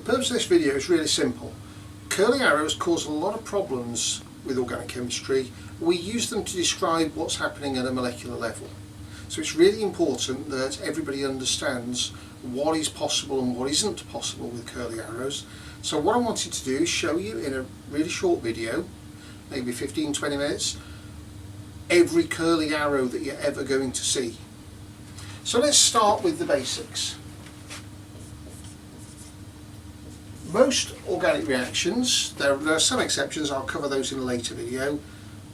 purpose of this video is really simple. Curly arrows cause a lot of problems with organic chemistry. We use them to describe what's happening at a molecular level. So it's really important that everybody understands what is possible and what isn't possible with curly arrows. So what I wanted to do is show you in a really short video, maybe 15-20 minutes, every curly arrow that you're ever going to see. So let's start with the basics. Most organic reactions, there are some exceptions, I'll cover those in a later video,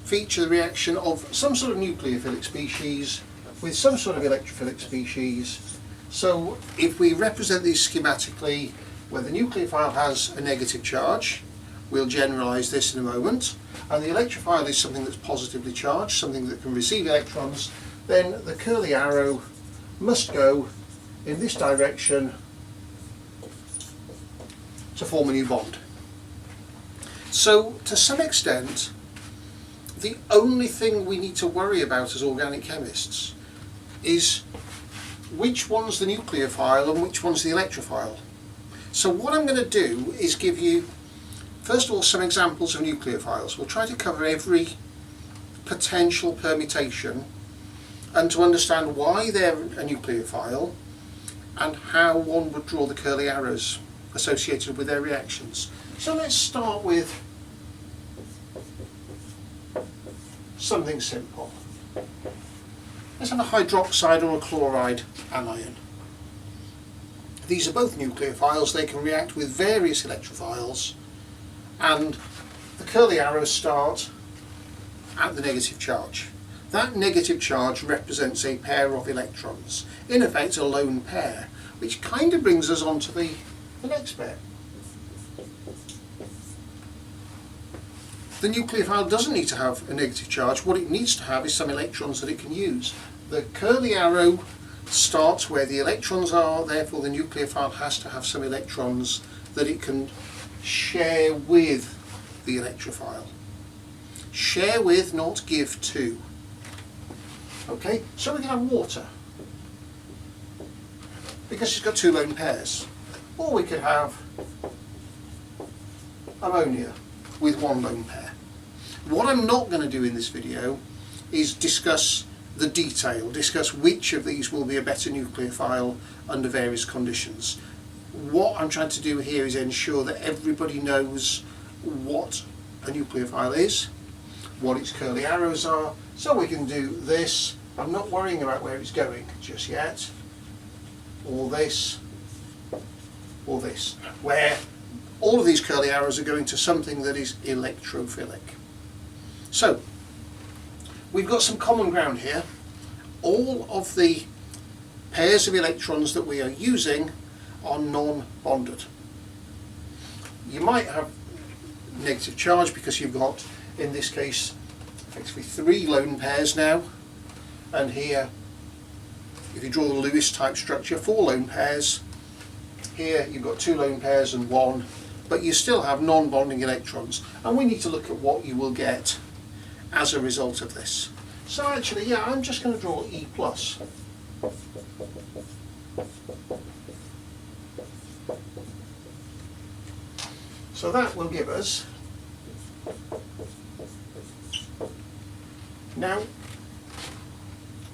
feature the reaction of some sort of nucleophilic species with some sort of electrophilic species. So if we represent these schematically, where the nucleophile has a negative charge, we'll generalise this in a moment, and the electrophile is something that's positively charged, something that can receive electrons, then the curly arrow must go in this direction to form a new bond. So to some extent, the only thing we need to worry about as organic chemists is which one's the nucleophile and which one's the electrophile. So what I'm going to do is give you, first of all, some examples of nucleophiles. We'll try to cover every potential permutation and to understand why they're a nucleophile and how one would draw the curly arrows associated with their reactions. So let's start with something simple. Let's have a hydroxide or a chloride anion. These are both nucleophiles. They can react with various electrophiles, and the curly arrows start at the negative charge. That negative charge represents a pair of electrons, in effect a lone pair, which kind of brings us on to the next bit. The nucleophile doesn't need to have a negative charge. What it needs to have is some electrons that it can use. The curly arrow starts where the electrons are, therefore the nucleophile has to have some electrons that it can share with the electrophile. Share with, not give to. Okay, so we can have water, because it's got two lone pairs. Or we could have ammonia with one lone pair. What I'm not going to do in this video is discuss the detail, discuss which of these will be a better nucleophile under various conditions. What I'm trying to do here is ensure that everybody knows what a nucleophile is, what its curly arrows are, so we can do this. I'm not worrying about where it's going just yet, or this, or this, where all of these curly arrows are going to something that is electrophilic. So, we've got some common ground here. All of the pairs of electrons that we are using are non-bonded. You might have negative charge because you've got, in this case, effectively 3 lone pairs now, and here, if you draw the Lewis type structure, 4 lone pairs. Here you've got 2 lone pairs and 1, but you still have non-bonding electrons, and we need to look at what you will get as a result of this. So actually, yeah, I'm just going to draw E+. So that will give us, now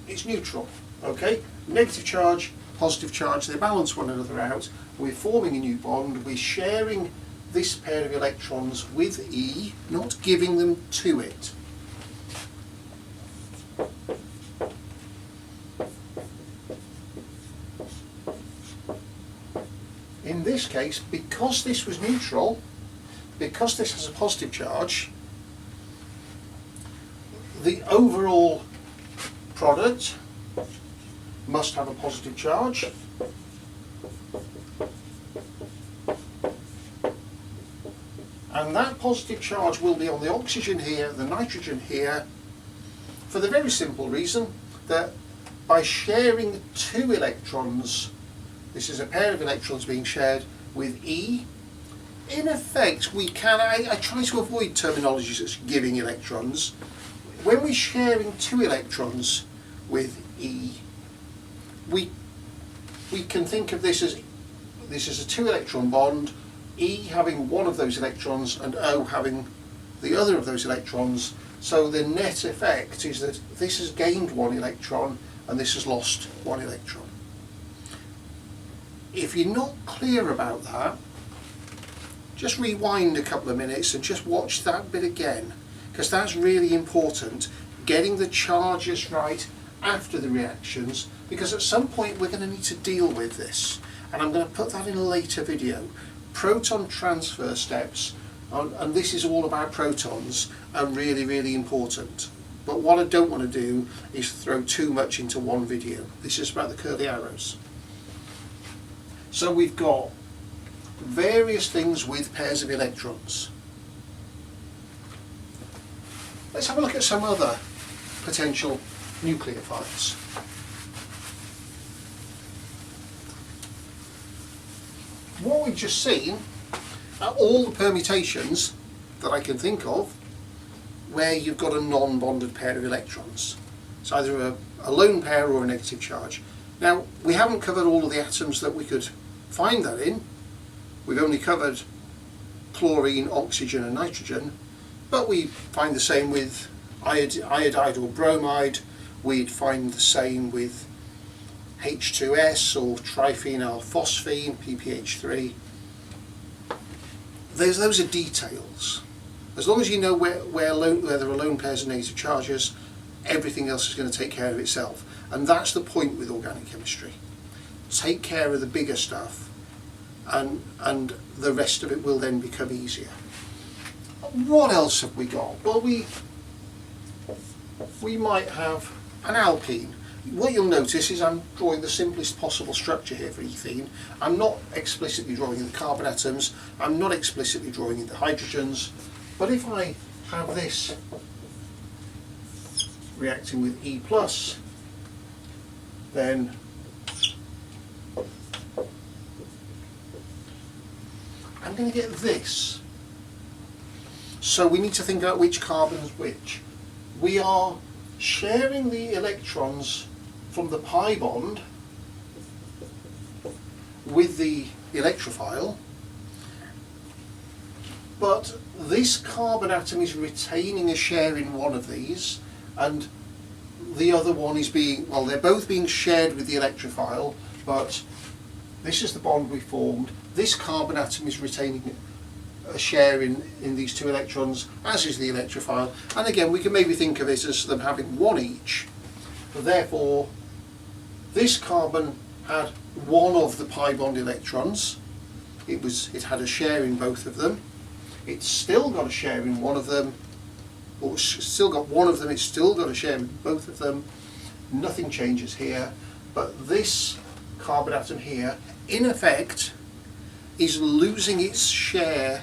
it's neutral, okay? Negative charge, positive charge, they balance one another out. We're forming a new bond, we're sharing this pair of electrons with E, not giving them to it. In this case, because this was neutral, because this has a positive charge, the overall product must have a positive charge. And that positive charge will be on the oxygen here, the nitrogen here, for the very simple reason that by sharing 2 electrons, this is a pair of electrons being shared with E, in effect we can, I try to avoid terminologies that's giving electrons. When we're sharing 2 electrons with E, we can think of this as a 2 electron bond E having one of those electrons and O having the other of those electrons. So the net effect is that this has gained one electron and this has lost one electron. If you're not clear about that, just rewind a couple of minutes and just watch that bit again, because that's really important, getting the charges right after the reactions, because at some point we're going to need to deal with this, and I'm going to put that in a later video. Proton transfer steps, and this is all about protons, are really, really important. But what I don't want to do is throw too much into one video. This is about the curly arrows. So we've got various things with pairs of electrons. Let's have a look at some other potential nucleophiles. What we've just seen are all the permutations that I can think of where you've got a non-bonded pair of electrons. It's either a lone pair or a negative charge. Now, we haven't covered all of the atoms that we could find that in. We've only covered chlorine, oxygen and nitrogen, but we find the same with iodide or bromide. We'd find the same with H2S or triphenyl phosphine, PPH3. Those are details. As long as you know where there are lone pairs of negative charges, everything else is going to take care of itself. And that's the point with organic chemistry. Take care of the bigger stuff, and the rest of it will then become easier. What else have we got? Well, we might have an alkene. What you'll notice is I'm drawing the simplest possible structure here for ethene. I'm not explicitly drawing in the carbon atoms, I'm not explicitly drawing in the hydrogens, but if I have this reacting with E+, then I'm going to get this. So we need to think about which carbon is which. We are sharing the electrons from the pi bond with the electrophile, but this carbon atom is retaining a share in one of these, and the other one is being, well, they're both being shared with the electrophile, but this is the bond we formed. This carbon atom is retaining a share in these two electrons, as is the electrophile. And again, we can maybe think of it as them having one each. Therefore, this carbon had one of the pi bond electrons. It had a share in both of them. It's still got a share in one of them, or it's still got one of them, it's still got a share in both of them. Nothing changes here, but this carbon atom here, in effect, is losing its share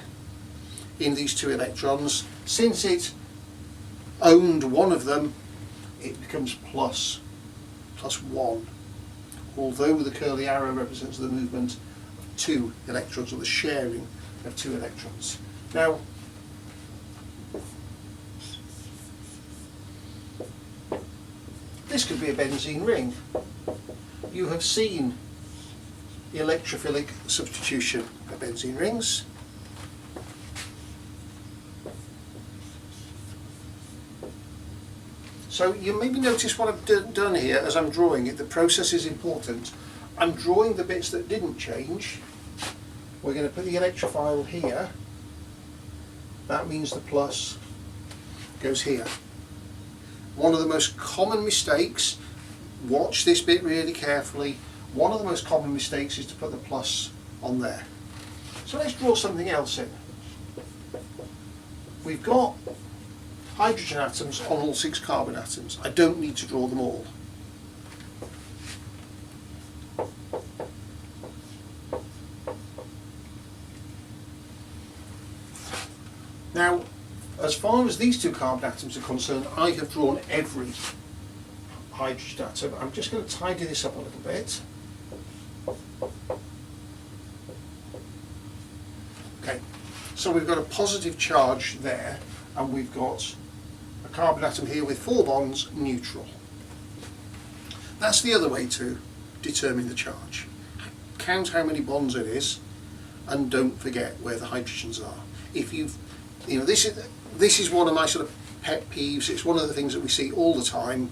in these two electrons. Since it owned one of them, it becomes plus 1, although the curly arrow represents the movement of 2 electrons, or the sharing of 2 electrons. Now, this could be a benzene ring. You have seen electrophilic substitution of benzene rings. So you maybe notice what I've done here as I'm drawing it. The process is important. I'm drawing the bits that didn't change. We're going to put the electrophile here. That means the plus goes here. One of the most common mistakes, watch this bit really carefully, one of the most common mistakes is to put the plus on there. So let's draw something else in. We've got hydrogen atoms on all 6 carbon atoms. I don't need to draw them all. Now, as far as these 2 carbon atoms are concerned, I have drawn every hydrogen atom. I'm just going to tidy this up a little bit. Okay, so we've got a positive charge there, and we've got a carbon atom here with 4 bonds, neutral. That's the other way to determine the charge. Count how many bonds it is, and don't forget where the hydrogens are. If this is one of my sort of pet peeves. It's one of the things that we see all the time.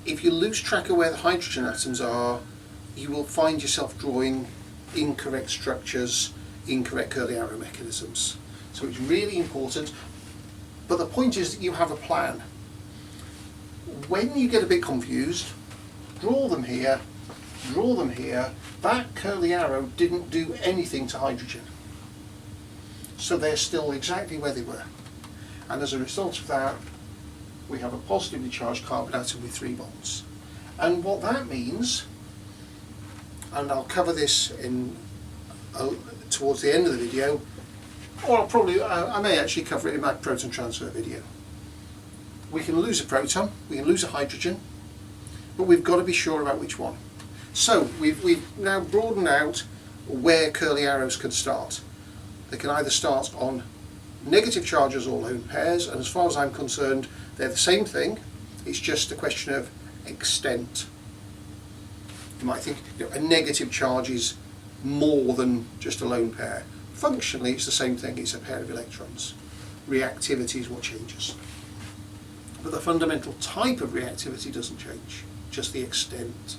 If you lose track of where the hydrogen atoms are, you will find yourself drawing incorrect structures, incorrect curly arrow mechanisms. So it's really important. But the point is that you have a plan. When you get a bit confused, draw them here, draw them here. That curly arrow didn't do anything to hydrogen. So they're still exactly where they were. And as a result of that, we have a positively charged carbon atom with 3 bonds. And what that means, and I'll cover this in towards the end of the video, or I may actually cover it in my proton transfer video. We can lose a proton, we can lose a hydrogen, but we've got to be sure about which one. So we've now broadened out where curly arrows can start. They can either start on negative charges or lone pairs, and as far as I'm concerned, they're the same thing. It's just a question of extent. You might think a negative charge is more than just a lone pair. Functionally, it's the same thing. It's a pair of electrons. Reactivity is what changes. But the fundamental type of reactivity doesn't change, just the extent.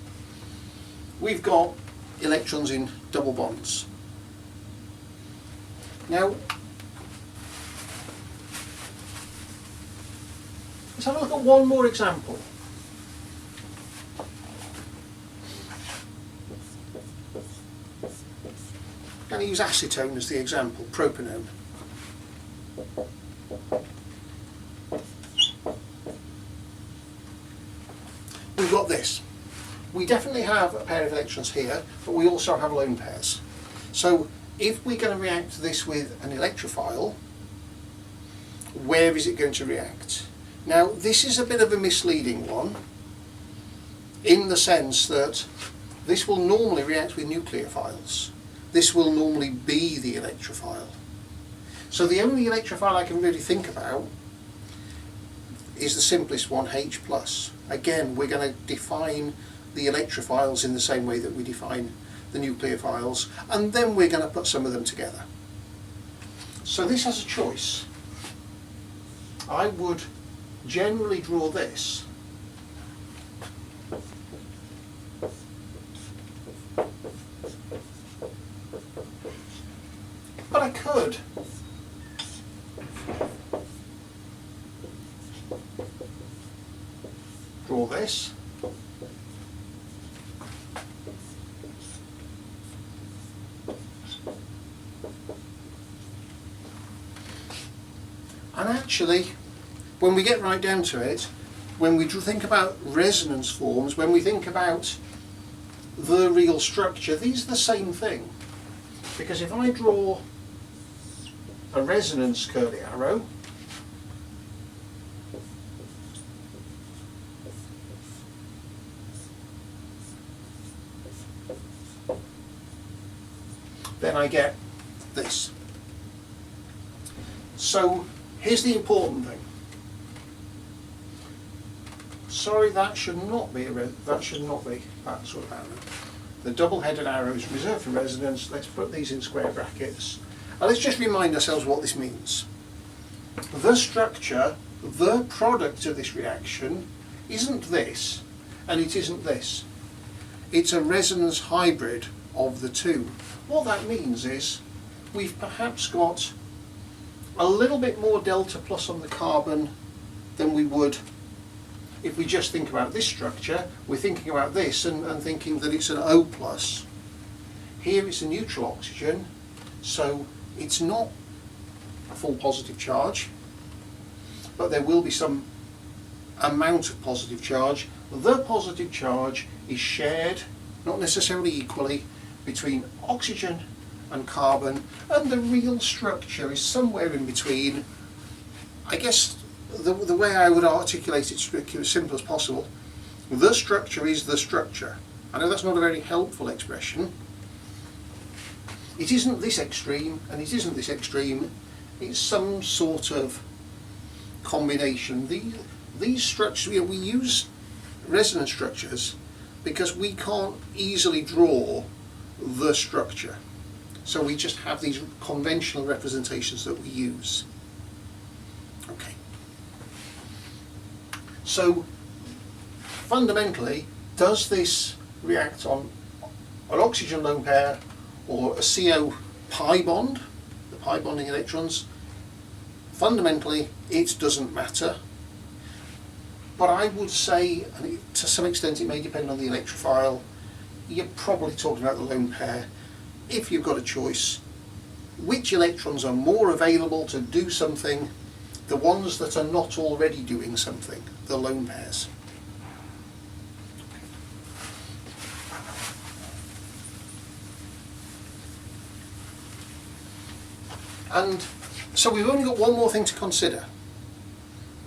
We've got electrons in double bonds. Now, let's have a look at one more example. I'm going to use acetone as the example, propanone. We've got this. We definitely have a pair of electrons here, but we also have lone pairs. So if we're going to react this with an electrophile, where is it going to react? Now, this is a bit of a misleading one, in the sense that this will normally react with nucleophiles. This will normally be the electrophile. So the only electrophile I can really think about is the simplest one, H+. Again, we're going to define the electrophiles in the same way that we define the nucleophiles, and then we're going to put some of them together. So this has a choice. I would generally draw this but I could draw this and actually, when we get right down to it, when we think about resonance forms, when we think about the real structure, these are the same thing. Because if I draw a resonance curly arrow, then I get this. So here's the important thing. Sorry, that should not be that sort of arrow. The double-headed arrow is reserved for resonance. Let's put these in square brackets. And let's just remind ourselves what this means. The structure, the product of this reaction, isn't this, and it isn't this. It's a resonance hybrid of the two. What that means is we've perhaps got a little bit more delta plus on the carbon than we would if we just think about this structure. We're thinking about this and thinking that it's an O plus. Here it's a neutral oxygen, so it's not a full positive charge, but there will be some amount of positive charge. The positive charge is shared, not necessarily equally, between oxygen and carbon, and the real structure is somewhere in between. I guess the way I would articulate it to make it as simple as possible, the structure is the structure. I know that's not a very helpful expression. It isn't this extreme and it isn't this extreme. It's some sort of combination. These structures, we use resonance structures because we can't easily draw the structure. So we just have these conventional representations that we use. Okay. So fundamentally, does this react on an oxygen lone pair or a CO pi bond, the pi bonding electrons? Fundamentally, it doesn't matter. But I would say, and to some extent it may depend on the electrophile, you're probably talking about the lone pair. If you've got a choice, which electrons are more available to do something? The ones that are not already doing something, the lone pairs. And so we've only got one more thing to consider.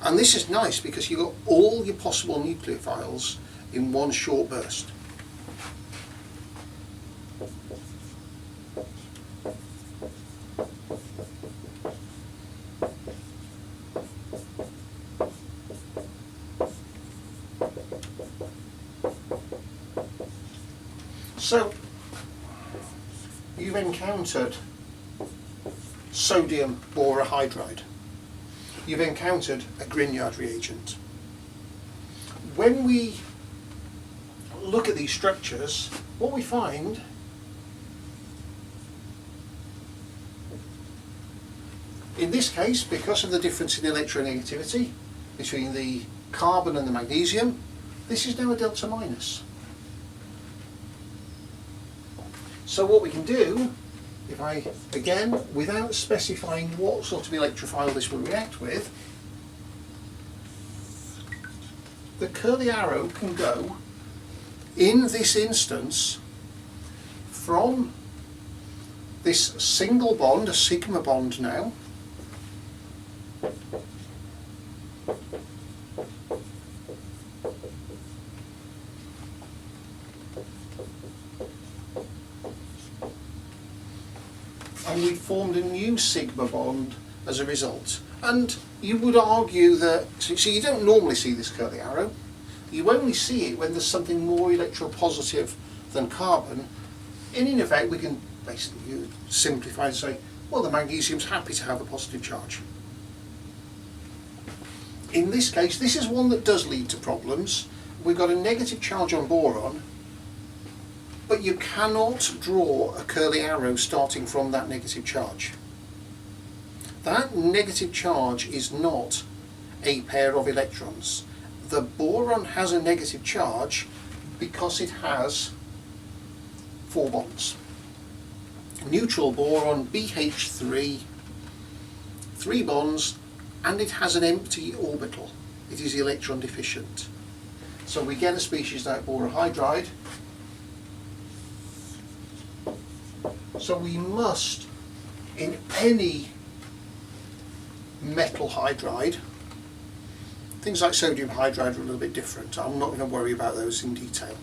And this is nice because you've got all your possible nucleophiles in one short burst. So you've encountered sodium borohydride. You've encountered a Grignard reagent. When we look at these structures, what we find in this case, because of the difference in electronegativity between the carbon and the magnesium, this is now a delta minus. So what we can do, if I, again, without specifying what sort of electrophile this will react with, the curly arrow can go, in this instance, from this single bond, a sigma bond now, and we formed a new sigma bond as a result. And you would argue that, so you don't normally see this curly arrow, you only see it when there's something more electropositive than carbon. And in effect we can basically simplify and say, well, the magnesium's happy to have a positive charge. In this case, this is one that does lead to problems. We've got a negative charge on boron, but you cannot draw a curly arrow starting from that negative charge. That negative charge is not a pair of electrons. The boron has a negative charge because it has 4 bonds. Neutral boron, BH3, 3 bonds, and it has an empty orbital. It is electron deficient. So we get a species like borohydride. So we must, in any metal hydride, things like sodium hydride are a little bit different. I'm not going to worry about those in detail.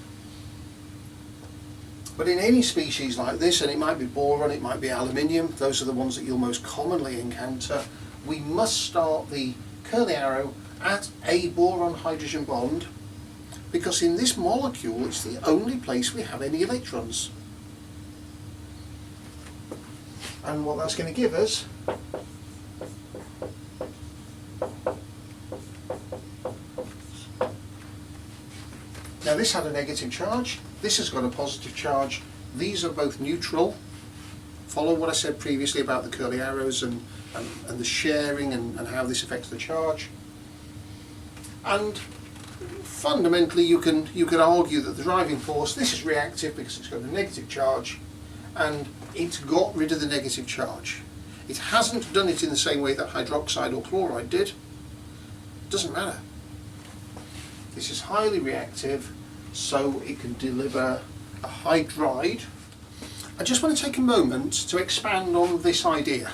But in any species like this, and it might be boron, it might be aluminium, those are the ones that you'll most commonly encounter, we must start the curly arrow at a boron-hydrogen bond, because in this molecule it's the only place we have any electrons. And what that's going to give us now, this had a negative charge, this has got a positive charge, these are both neutral. Follow what I said previously about the curly arrows and the sharing and how this affects the charge. And fundamentally you can argue that the driving force, this is reactive because it's got a negative charge, and it's got rid of the negative charge. It hasn't done it in the same way that hydroxide or chloride did. Doesn't matter. This is highly reactive, so it can deliver a hydride. I just want to take a moment to expand on this idea.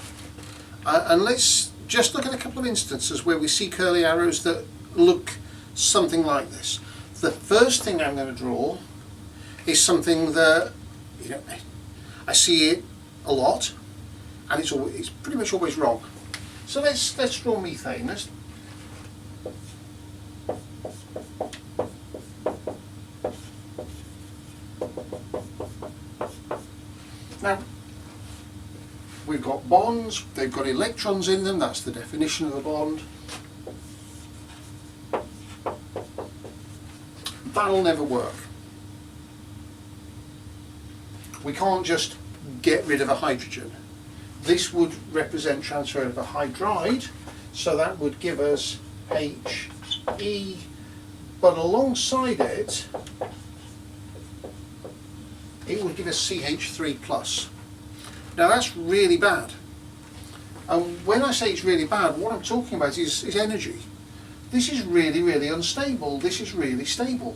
And let's just look at a couple of instances where we see curly arrows that look something like this. The first thing I'm going to draw is something that, I see it a lot, and it's pretty much always wrong. So let's draw methane. Now, we've got bonds, they've got electrons in them, that's the definition of a bond. That'll never work. We can't just get rid of a hydrogen. This would represent transfer of a hydride, so that would give us He, but alongside it, it would give us CH3+. Now that's really bad. And when I say it's really bad, what I'm talking about is energy. This is really, really unstable. This is really stable.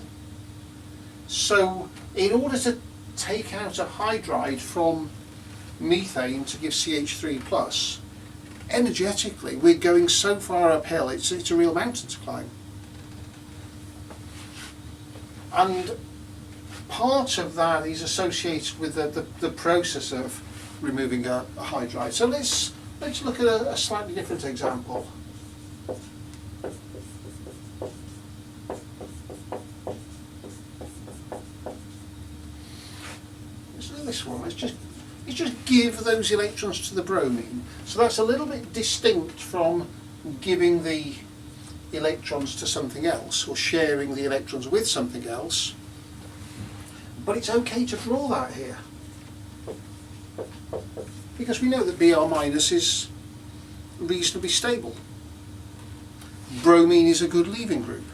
So in order to take out a hydride from methane to give CH3+, energetically we're going so far uphill, it's a real mountain to climb. And part of that is associated with the process of removing a hydride. So let's look at a slightly different example. Let's do this one. Let's just give those electrons to the bromine. So that's a little bit distinct from giving the electrons to something else or sharing the electrons with something else. But it's okay to draw that here, because we know that Br- is reasonably stable. Bromine is a good leaving group.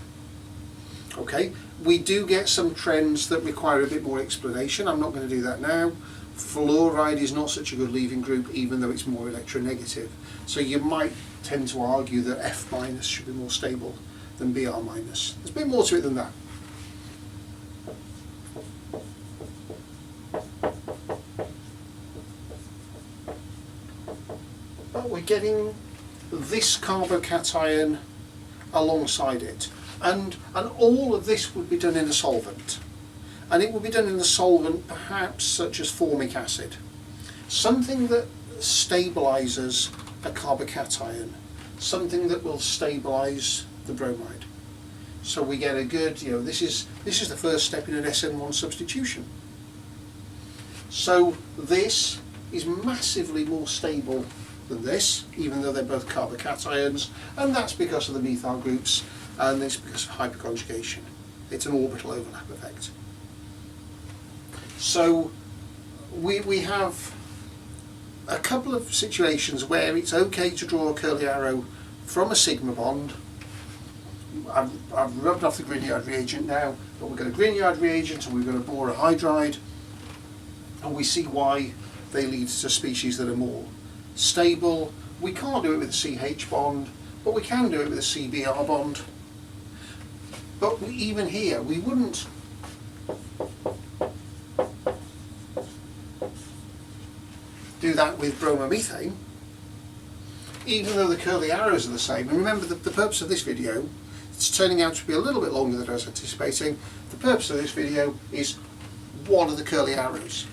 Okay, we do get some trends that require a bit more explanation. I'm not going to do that now. Fluoride is not such a good leaving group, even though it's more electronegative. So you might tend to argue that F- should be more stable than Br-. There's a bit more to it than that. But we're getting this carbocation alongside it. And all of this would be done in a solvent. And it would be done in a solvent perhaps such as formic acid. Something that stabilises a carbocation. Something that will stabilise the bromide. So we get a good, this is the first step in an SN1 substitution. So this is massively more stable than this, even though they're both carbocations, and that's because of the methyl groups, and it's because of hyperconjugation. It's an orbital overlap effect. So we have a couple of situations where it's okay to draw a curly arrow from a sigma bond. I've rubbed off the Grignard reagent now, but we've got a Grignard reagent and we've got a Bora hydride, and we see why they lead to species that are more stable. We can't do it with a CH bond, but we can do it with a CBr bond. But even here, we wouldn't do that with bromomethane, even though the curly arrows are the same. And remember, the purpose of this video, it's turning out to be a little bit longer than I was anticipating. The purpose of this video is, what are the curly arrows?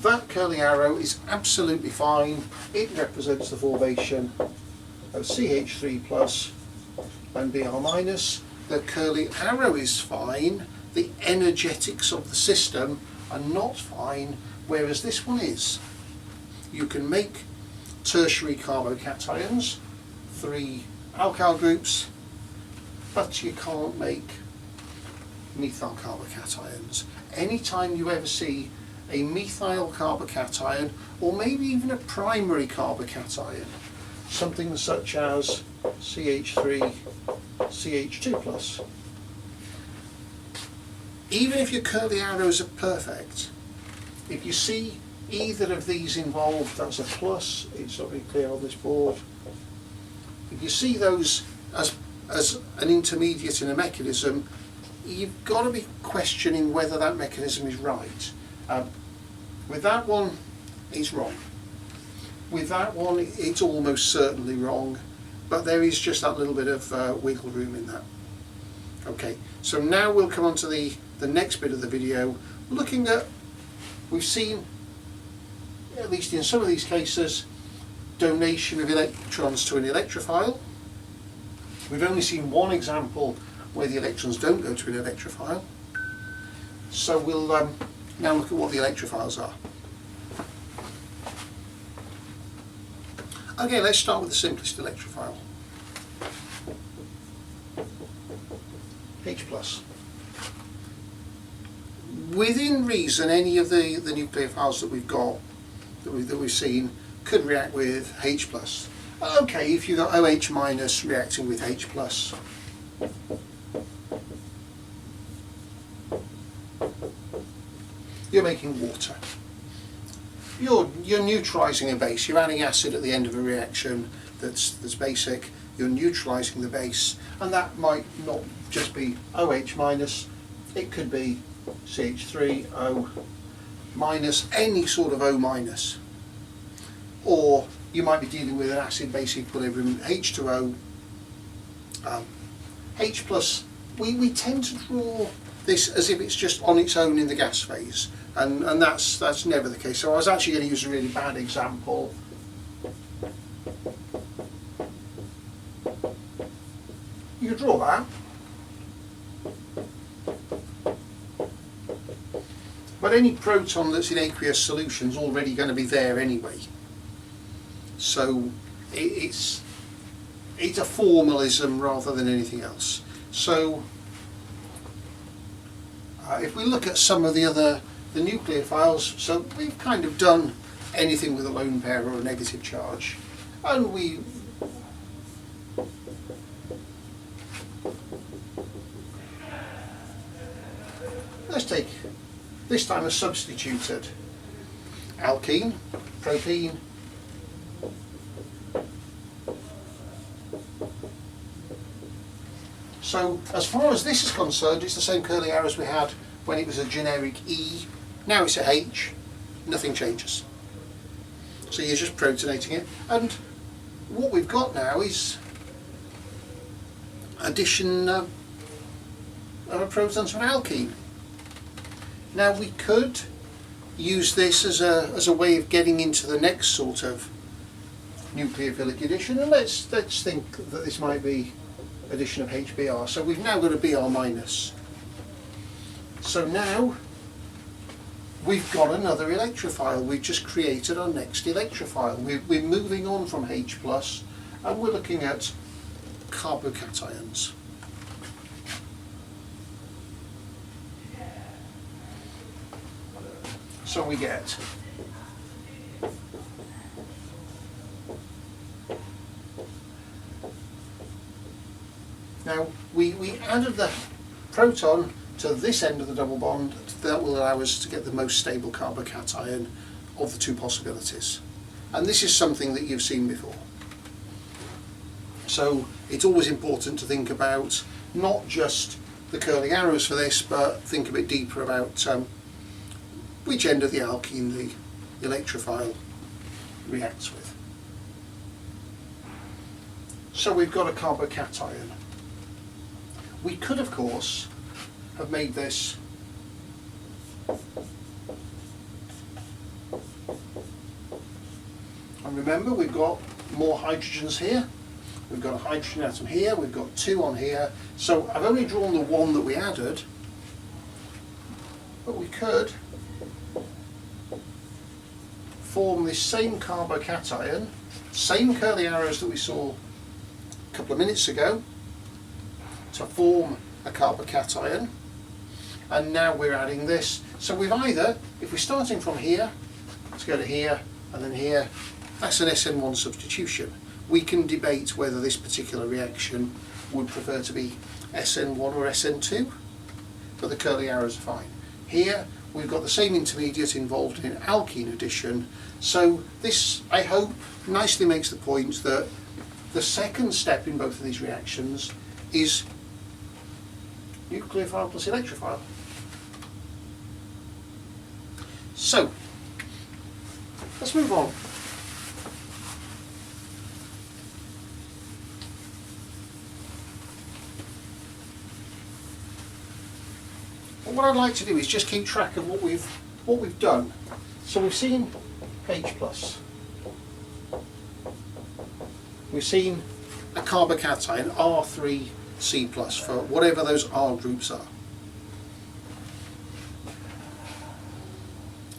That curly arrow is absolutely fine. It represents the formation of CH3+ and Br-. The curly arrow is fine. The energetics of the system are not fine, whereas this one is. You can make tertiary carbocations, 3 alkyl groups, but you can't make methyl carbocations. Anytime you ever see a methyl carbocation, or maybe even a primary carbocation, something such as CH3, CH2+. Even if your curly arrows are perfect, if you see either of these involved, that's a plus, it's not really clear on this board. If you see those as an intermediate in a mechanism, you've got to be questioning whether that mechanism is right. With that one, it's wrong. With that one, it's almost certainly wrong, but there is just that little bit of wiggle room in that. Okay, so now we'll come on to the next bit of the video, looking at, we've seen, at least in some of these cases, donation of electrons to an electrophile. We've only seen one example where the electrons don't go to an electrophile. So we'll now look at what the electrophiles are. Okay, let's start with the simplest electrophile. H plus. Within reason, any of the nucleophiles that we've got, that we've seen, could react with H plus. Okay, if you've got OH minus reacting with H plus, you're making water. You're neutralising a base. You're adding acid at the end of a reaction that's basic. You're neutralising the base, and that might not just be OH minus. It could be CH3O minus, any sort of O minus. Or you might be dealing with an acid-base equilibrium, H2O. H plus, we tend to draw this as if it's just on its own in the gas phase, and that's never the case. So I was actually going to use a really bad example. You could draw that, but any proton that's in aqueous solution is already going to be there anyway. So it's a formalism rather than anything else. So if we look at some of the nucleophiles, so we've kind of done anything with a lone pair or a negative charge, and let's take this time a substituted alkene, propene, so as far as this is concerned, it's the same curly arrows we had when it was a generic E. Now it's a H, nothing changes. So you're just protonating it, and what we've got now is addition of a proton to an alkene. Now we could use this as a way of getting into the next sort of nucleophilic addition, and let's think that this might be addition of HBr. So we've now got a Br minus. So now we've got another electrophile. We've just created our next electrophile. We're moving on from H plus, and we're looking at carbocations. So we get now we added the proton to this end of the double bond. That will allow us to get the most stable carbocation of the two possibilities, and this is something that you've seen before. So it's always important to think about not just the curling arrows for this, but think a bit deeper about which end of the alkene the electrophile reacts with. So we've got a carbocation. We could, of course, have made this and remember, we've got more hydrogens here. We've got a hydrogen atom here, we've got two on here. So I've only drawn the one that we added, but we could form this same carbocation, same curly arrows that we saw a couple of minutes ago, to form a carbocation, and now we're adding this. So we've either, if we're starting from here, let's go to here and then here, that's an SN1 substitution. We can debate whether this particular reaction would prefer to be SN1 or SN2, but the curly arrows are fine. Here we've got the same intermediate involved in alkene addition, so this, I hope, nicely makes the point that the second step in both of these reactions is nucleophile plus electrophile. So let's move on. What I'd like to do is just keep track of what we've done. So we've seen H plus. We've seen a carbocation, R3C plus, for whatever those R groups are.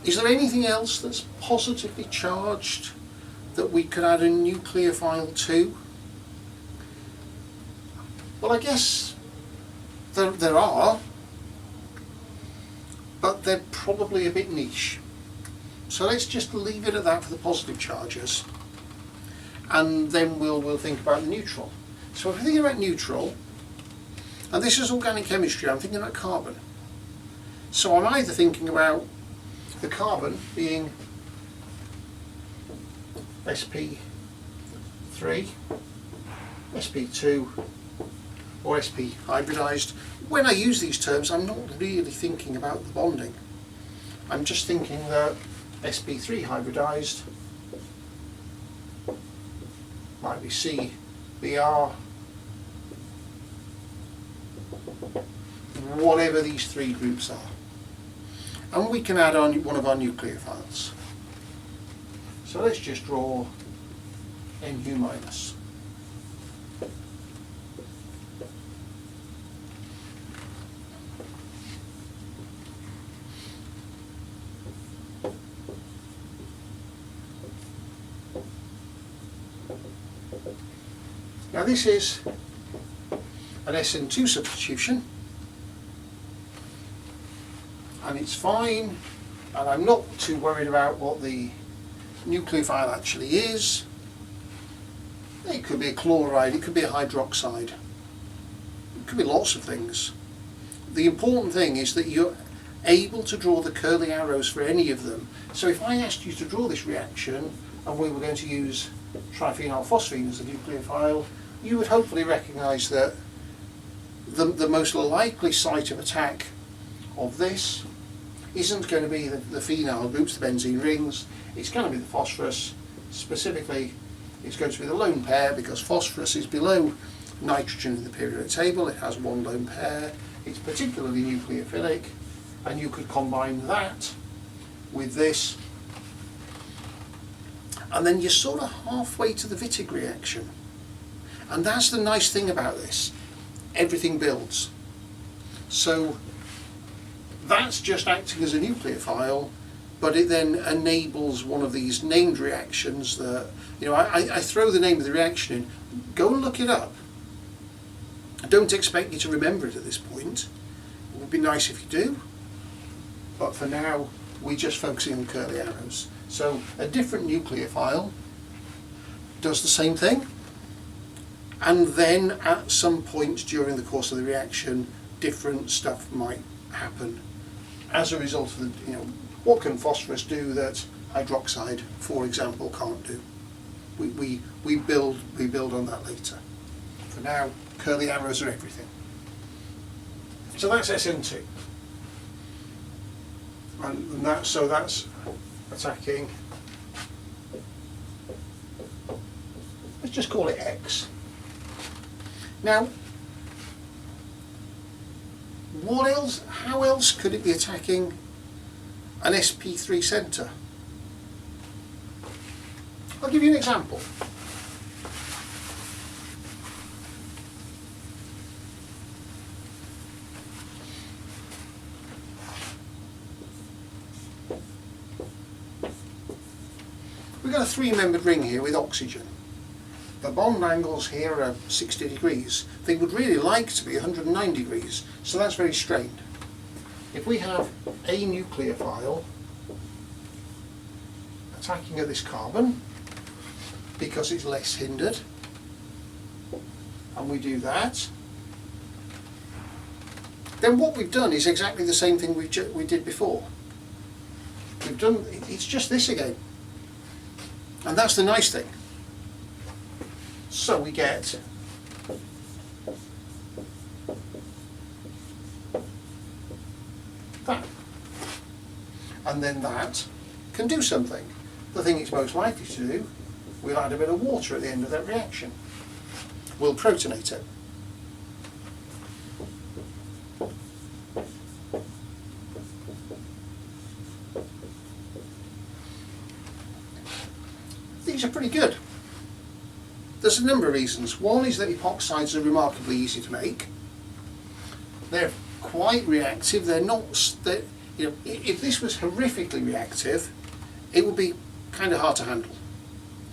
Is there anything else that's positively charged that we could add a nucleophile to? Well, I guess there are, but they're probably a bit niche. So let's just leave it at that for the positive charges, and then we'll think about the neutral. So if we're thinking about neutral, and this is organic chemistry, I'm thinking about carbon. So I'm either thinking about the carbon being sp3, sp2, or sp hybridized. When I use these terms, I'm not really thinking about the bonding. I'm just thinking that sp3 hybridized might be CBr, whatever these three groups are. And we can add on one of our nucleophiles. So let's just draw Nu minus. Now this is an SN2 substitution, and it's fine, and I'm not too worried about what the nucleophile actually is. It could be a chloride, it could be a hydroxide, it could be lots of things. The important thing is that you're able to draw the curly arrows for any of them. So if I asked you to draw this reaction and we were going to use triphenylphosphine as a nucleophile, you would hopefully recognise that the most likely site of attack of this isn't going to be the phenyl groups, the benzene rings. It's going to be the phosphorus. Specifically, it's going to be the lone pair, because phosphorus is below nitrogen in the periodic table. It has one lone pair. It's particularly nucleophilic, and you could combine that with this, and then you're sort of halfway to the Wittig reaction. And that's the nice thing about this. Everything builds. So that's just acting as a nucleophile, but it then enables one of these named reactions that, you know, I throw the name of the reaction in. Go and look it up. I don't expect you to remember it at this point. It would be nice if you do. But for now, we're just focusing on curly arrows. So a different nucleophile does the same thing, and then at some point during the course of the reaction, different stuff might happen as a result of the, you know, what can phosphorus do that hydroxide, for example, can't do? We build on that later. For now, curly arrows are everything. So that's SN2. And that's attacking, let's just call it X. Now, what else? How else could it be attacking an sp3 centre? I'll give you an example. We've got a three-membered ring here with oxygen. The bond angles here are 60 degrees. They would really like to be 109 degrees, so that's very strained. If we have a nucleophile attacking at this carbon, because it's less hindered, and we do that, then what we've done is exactly the same thing we did before. We've done, it's just this again. And that's the nice thing. So we get that. And then that can do something. The thing it's most likely to do, we'll add a bit of water at the end of that reaction. We'll protonate it. These are pretty good. There's a number of reasons. One is that epoxides are remarkably easy to make. They're quite reactive. They're not. You know, if this was horrifically reactive, it would be kind of hard to handle.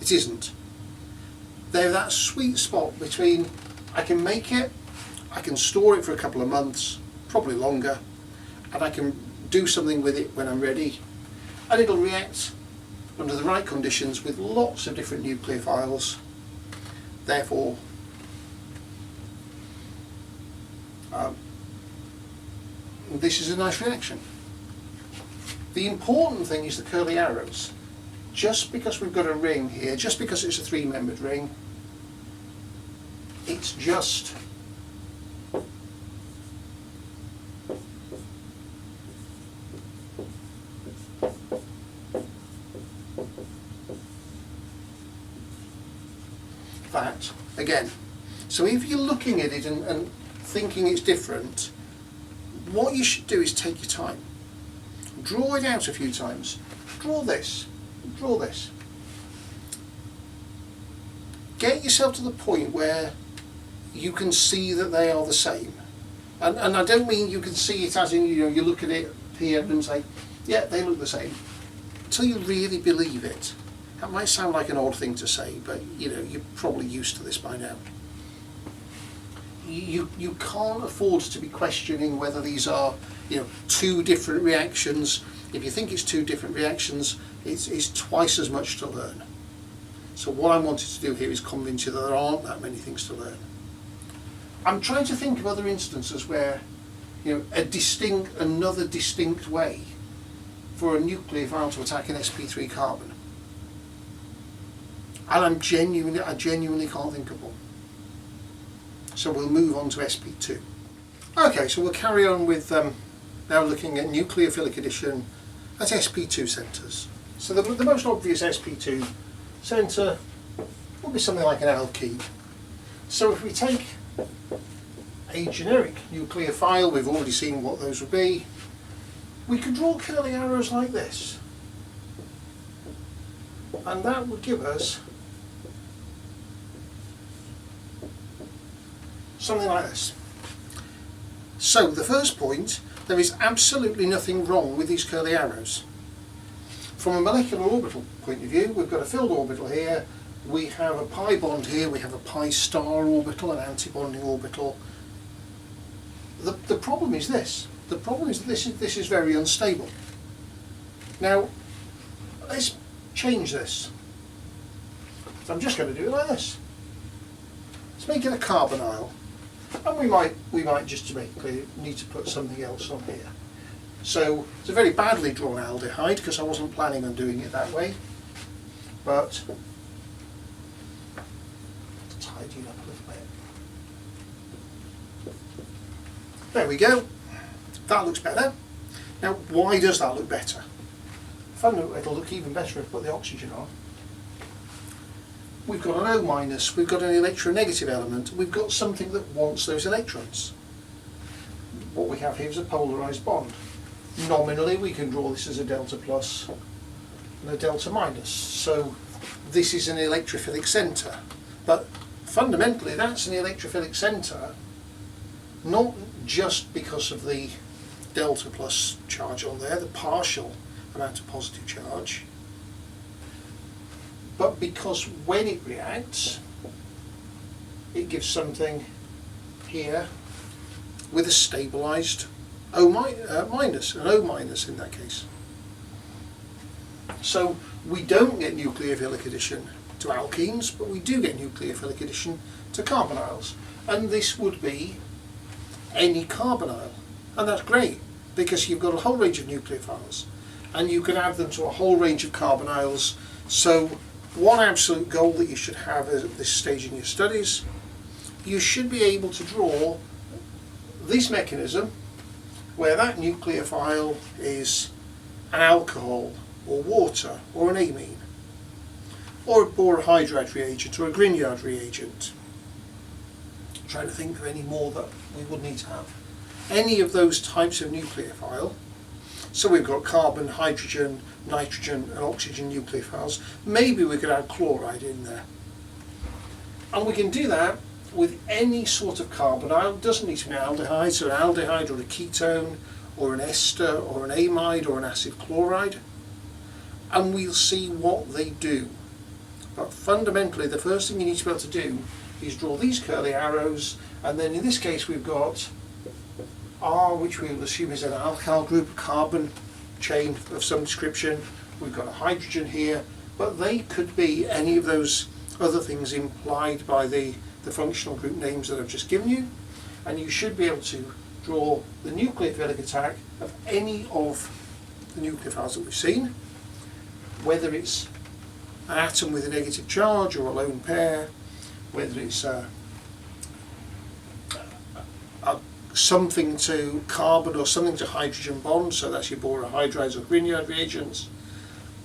It isn't. They're that sweet spot between I can make it, I can store it for a couple of months, probably longer, and I can do something with it when I'm ready, and it'll react under the right conditions with lots of different nucleophiles. Therefore, this is a nice reaction. The important thing is the curly arrows. Just because we've got a ring here, just because it's a three-membered ring, it's just that again. So if you're looking at it and thinking it's different, what you should do is take your time. Draw it out a few times. Draw this. Draw this. Get yourself to the point where you can see that they are the same. And I don't mean you can see it as in, you look at it here and say, yeah, they look the same. Until you really believe it. That might sound like an odd thing to say, but you're probably used to this by now. You can't afford to be questioning whether these are two different reactions. If you think it's two different reactions, it's twice as much to learn. So what I wanted to do here is convince you that there aren't that many things to learn. I'm trying to think of other instances where another distinct way for a nucleophile to attack an sp3 carbon. And I genuinely can't think of one. So we'll move on to sp2. Okay, so we'll carry on with now looking at nucleophilic addition at sp2 centres. So the most obvious sp2 centre would be something like an alkene. So if we take a generic nucleophile, we've already seen what those would be, we could draw curly arrows like this. And that would give us something like this. So the first point, there is absolutely nothing wrong with these curly arrows. From a molecular orbital point of view, we've got a filled orbital here, we have a pi bond here, we have a pi star orbital, an antibonding orbital. The problem is this. The problem is that this is very unstable. Now, let's change this. So I'm just going to do it like this. Let's make it a carbonyl. And we might just to make it clear need to put something else on here. So it's a very badly drawn aldehyde because I wasn't planning on doing it that way. But tidy it up a little bit. There we go. That looks better. Now, why does that look better? It'll look even better if I put the oxygen on. We've got an O minus, we've got an electronegative element, we've got something that wants those electrons. What we have here is a polarised bond. Nominally we can draw this as a delta plus and a delta minus, so this is an electrophilic centre. But fundamentally that's an electrophilic centre not just because of the delta plus charge on there, the partial amount of positive charge, but because when it reacts, it gives something here with a stabilised O minus, an O minus in that case. So we don't get nucleophilic addition to alkenes, but we do get nucleophilic addition to carbonyls. And this would be any carbonyl. And that's great, because you've got a whole range of nucleophiles, and you can add them to a whole range of carbonyls. So one absolute goal that you should have at this stage in your studies, you should be able to draw this mechanism where that nucleophile is an alcohol or water or an amine or a borohydride reagent or a Grignard reagent. I'm trying to think of any more that we would need to have. Any of those types of nucleophile. So we've got carbon, hydrogen, nitrogen and oxygen nucleophiles. Maybe we could add chloride in there. And we can do that with any sort of carbonyl. It doesn't need to be an aldehyde, so an aldehyde or a ketone or an ester or an amide or an acid chloride. And we'll see what they do. But fundamentally, the first thing you need to be able to do is draw these curly arrows, and then in this case we've got R, which we will assume is an alkyl group, a carbon chain of some description. We've got a hydrogen here, but they could be any of those other things implied by the functional group names that I've just given you, and you should be able to draw the nucleophilic attack of any of the nucleophiles that we've seen, whether it's an atom with a negative charge or a lone pair, whether it's something to carbon or something to hydrogen bond, so that's your borohydrides or Grignard reagents,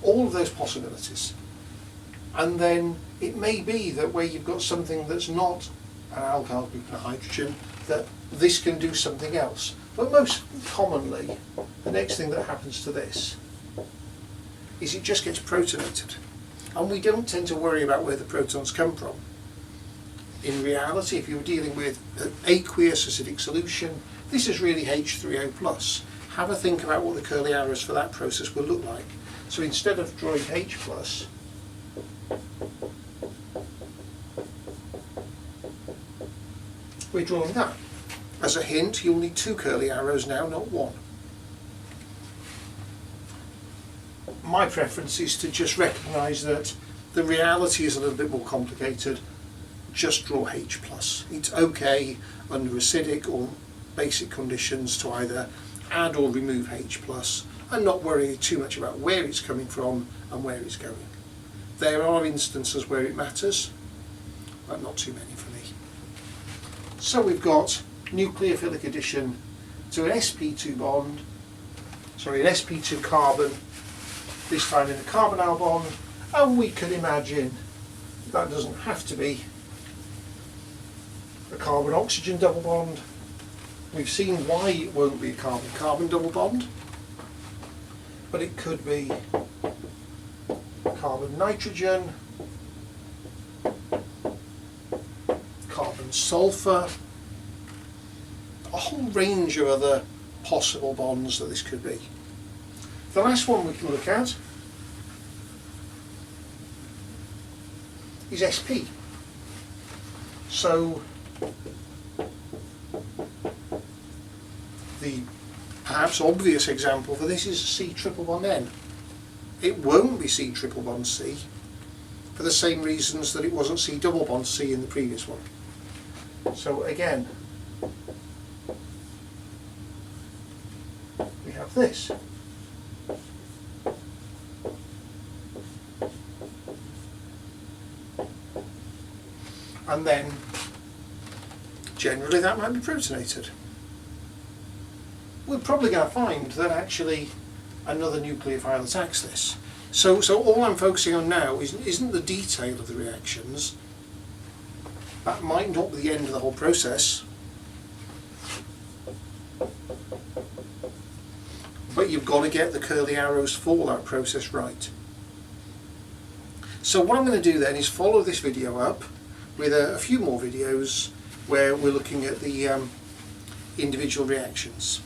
all of those possibilities. And then it may be that where you've got something that's not an alkyl group and a hydrogen, that this can do something else. But most commonly, the next thing that happens to this is it just gets protonated. And we don't tend to worry about where the protons come from. In reality, if you're dealing with an aqueous acidic solution, this is really H3O+. Have a think about what the curly arrows for that process will look like. So instead of drawing H+, we're drawing that. As a hint, you'll need 2 curly arrows now, not 1. My preference is to just recognise that the reality is a little bit more complicated. Just draw H+. It's okay under acidic or basic conditions to either add or remove H+, and not worry too much about where it's coming from and where it's going. There are instances where it matters, but not too many for me. So we've got nucleophilic addition to an sp2 bond, sorry, an sp2 carbon, this time in a carbonyl bond, and we can imagine that doesn't have to be a carbon-oxygen double bond. We've seen why it won't be a carbon-carbon double bond, but it could be carbon-nitrogen, carbon-sulfur, a whole range of other possible bonds that this could be. The last one we can look at is sp. So the perhaps obvious example for this is C triple bond N. It won't be C triple bond C for the same reasons that it wasn't C double bond C in the previous one. So again, we have this. And then generally that might be protonated. We're probably going to find that actually another nucleophile attacks this. So all I'm focusing on now isn't the detail of the reactions. That might not be the end of the whole process. But you've got to get the curly arrows for that process right. So what I'm going to do then is follow this video up with a few more videos where we're looking at the individual reactions.